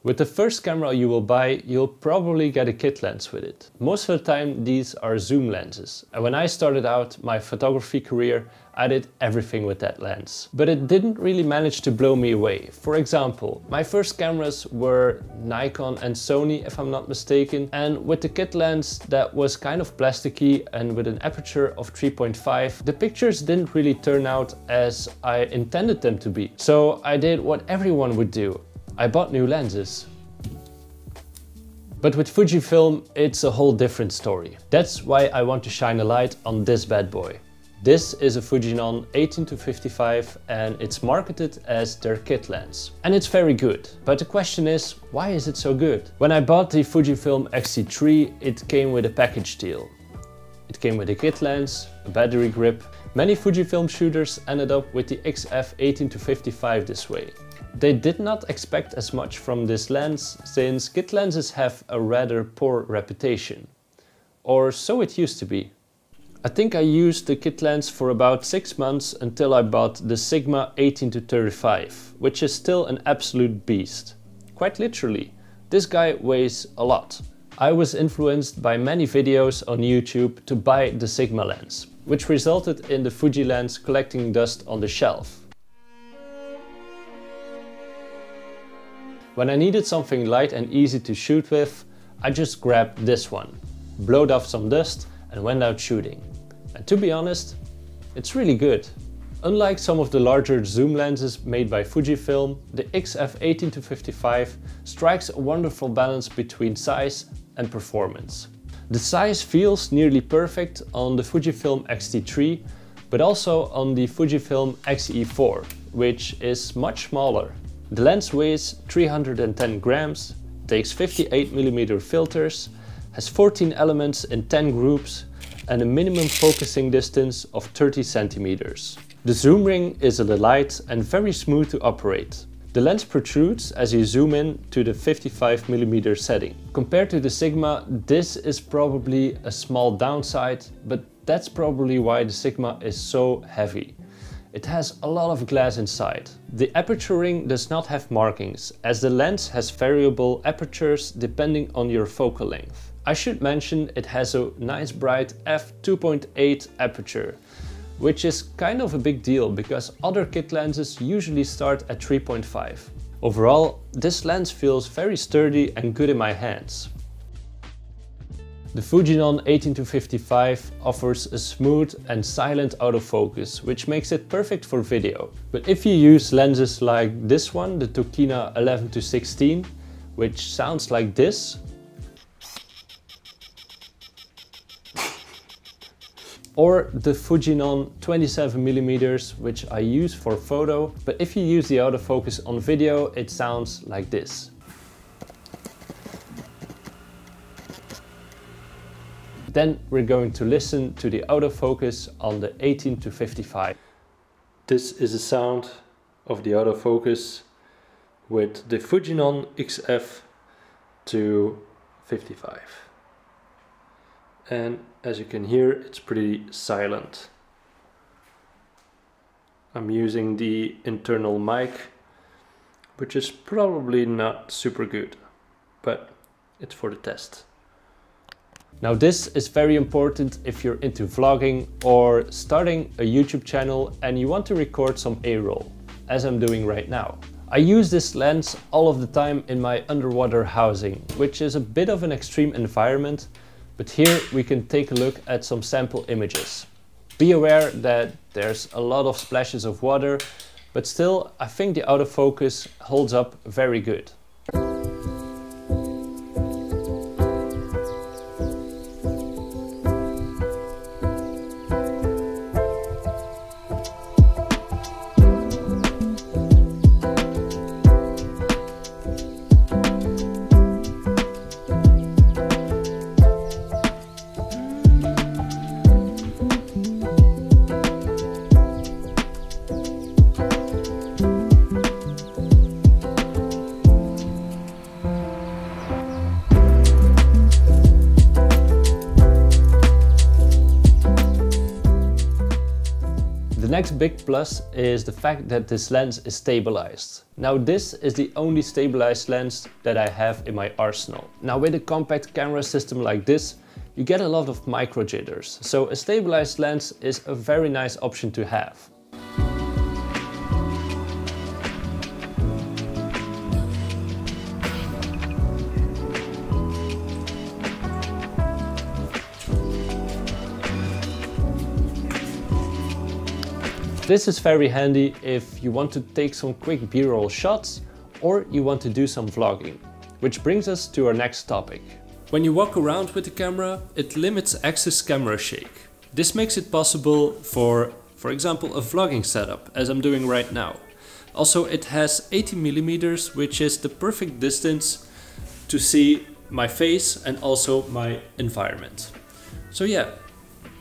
With the first camera you will buy, you'll probably get a kit lens with it. Most of the time these are zoom lenses. And when I started out my photography career, I did everything with that lens. But it didn't really manage to blow me away. For example, my first cameras were Nikon and Sony, if I'm not mistaken. And with the kit lens that was kind of plasticky and with an aperture of 3.5, the pictures didn't really turn out as I intended them to be. So I did what everyone would do. I bought new lenses. But with Fujifilm, it's a whole different story. That's why I want to shine a light on this bad boy. This is a Fujinon 18-55 and it's marketed as their kit lens. And it's very good. But the question is, why is it so good? When I bought the Fujifilm X-T3, it came with a package deal. It came with a kit lens, a battery grip. Many Fujifilm shooters ended up with the XF 18-55 this way. They did not expect as much from this lens, since kit lenses have a rather poor reputation. Or so it used to be. I think I used the kit lens for about 6 months until I bought the Sigma 18-35, which is still an absolute beast. Quite literally, this guy weighs a lot. I was influenced by many videos on YouTube to buy the Sigma lens, which resulted in the Fuji lens collecting dust on the shelf. When I needed something light and easy to shoot with, I just grabbed this one, blowed off some dust and went out shooting. And to be honest, it's really good. Unlike some of the larger zoom lenses made by Fujifilm, the XF 18-55 strikes a wonderful balance between size and performance. The size feels nearly perfect on the Fujifilm X-T3, but also on the Fujifilm X-E4, which is much smaller. The lens weighs 310 grams, takes 58mm filters, has 14 elements in 10 groups and a minimum focusing distance of 30 centimeters. The zoom ring is a light and very smooth to operate. The lens protrudes as you zoom in to the 55mm setting. Compared to the Sigma, this is probably a small downside, but that's probably why the Sigma is so heavy. It has a lot of glass inside. The aperture ring does not have markings, as the lens has variable apertures depending on your focal length. I should mention it has a nice bright f2.8 aperture, which is kind of a big deal because other kit lenses usually start at 3.5. Overall, this lens feels very sturdy and good in my hands. The Fujinon 18-55 offers a smooth and silent autofocus, which makes it perfect for video. But if you use lenses like this one, the Tokina 11-16, which sounds like this, or the Fujinon 27mm, which I use for photo, but if you use the autofocus on video, it sounds like this. Then we're going to listen to the autofocus on the 18-55. This is the sound of the autofocus with the Fujinon XF to 55. And as you can hear, it's pretty silent. I'm using the internal mic, which is probably not super good, but it's for the test. Now this is very important if you're into vlogging or starting a YouTube channel and you want to record some A-roll, as I'm doing right now. I use this lens all of the time in my underwater housing, which is a bit of an extreme environment, but here we can take a look at some sample images. Be aware that there's a lot of splashes of water, but still I think the autofocus holds up very good. next big plus is the fact that this lens is stabilized. Now this is the only stabilized lens that I have in my arsenal. Now with a compact camera system like this, you get a lot of micro jitters, so a stabilized lens is a very nice option to have. This is very handy if you want to take some quick B-roll shots or you want to do some vlogging. Which brings us to our next topic. When you walk around with the camera, it limits axis camera shake. This makes it possible for example, a vlogging setup, as I'm doing right now. Also, it has 80mm, which is the perfect distance to see my face and also my environment. So yeah,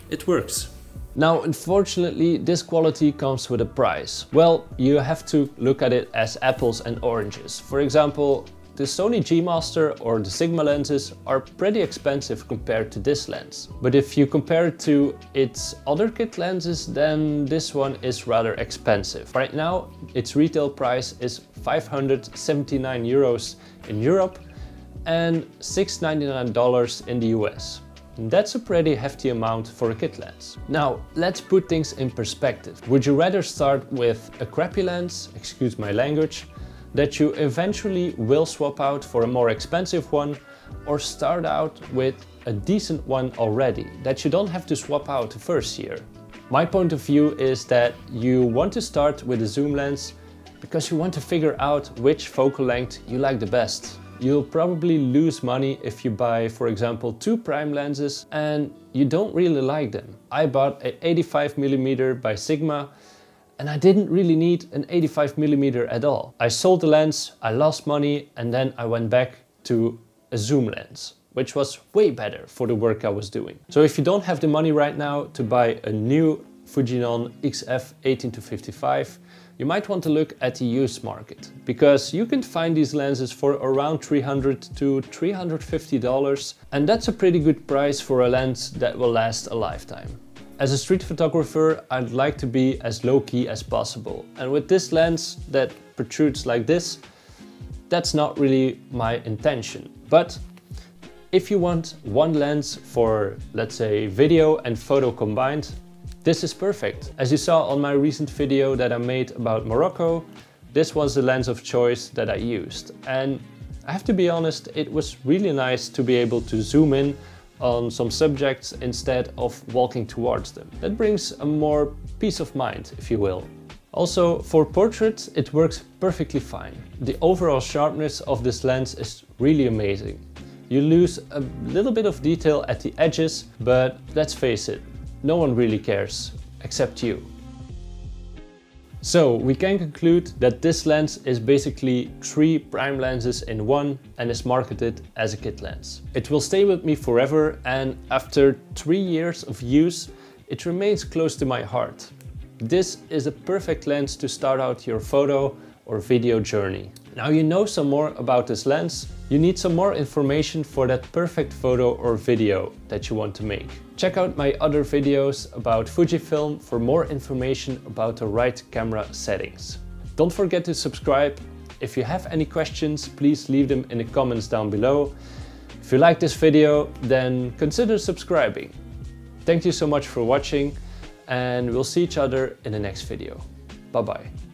it works. Now, unfortunately, this quality comes with a price. Well, you have to look at it as apples and oranges. For example, the Sony G Master or the Sigma lenses are pretty expensive compared to this lens. But if you compare it to its other kit lenses, then this one is rather expensive. Right now, its retail price is 579 euros in Europe and $699 in the US. That's a pretty hefty amount for a kit lens. Now, let's put things in perspective. Would you rather start with a crappy lens, excuse my language, that you eventually will swap out for a more expensive one, or start out with a decent one already, that you don't have to swap out the first year? My point of view is that you want to start with a zoom lens because you want to figure out which focal length you like the best. You'll probably lose money if you buy, for example, 2 prime lenses and you don't really like them. I bought an 85mm by Sigma and I didn't really need an 85mm at all. I sold the lens, I lost money, and then I went back to a zoom lens, which was way better for the work I was doing. So if you don't have the money right now to buy a new Fujinon XF 18-55, you might want to look at the used market, because you can find these lenses for around $300 to $350, and that's a pretty good price for a lens that will last a lifetime. As a street photographer, I'd like to be as low-key as possible, and with this lens that protrudes like this, that's not really my intention. But if you want one lens for, let's say, video and photo combined, this is perfect. As you saw on my recent video that I made about Morocco, this was the lens of choice that I used. And I have to be honest, it was really nice to be able to zoom in on some subjects instead of walking towards them. That brings a more peace of mind, if you will. Also, for portraits, it works perfectly fine. The overall sharpness of this lens is really amazing. You lose a little bit of detail at the edges, but let's face it, no one really cares, except you. So we can conclude that this lens is basically 3 prime lenses in one and is marketed as a kit lens. It will stay with me forever, and after 3 years of use, it remains close to my heart. This is a perfect lens to start out your photo or video journey. Now you know some more about this lens, you need some more information for that perfect photo or video that you want to make. Check out my other videos about Fujifilm for more information about the right camera settings. Don't forget to subscribe. If you have any questions, please leave them in the comments down below. If you like this video, then consider subscribing. Thank you so much for watching, and we'll see each other in the next video. Bye bye.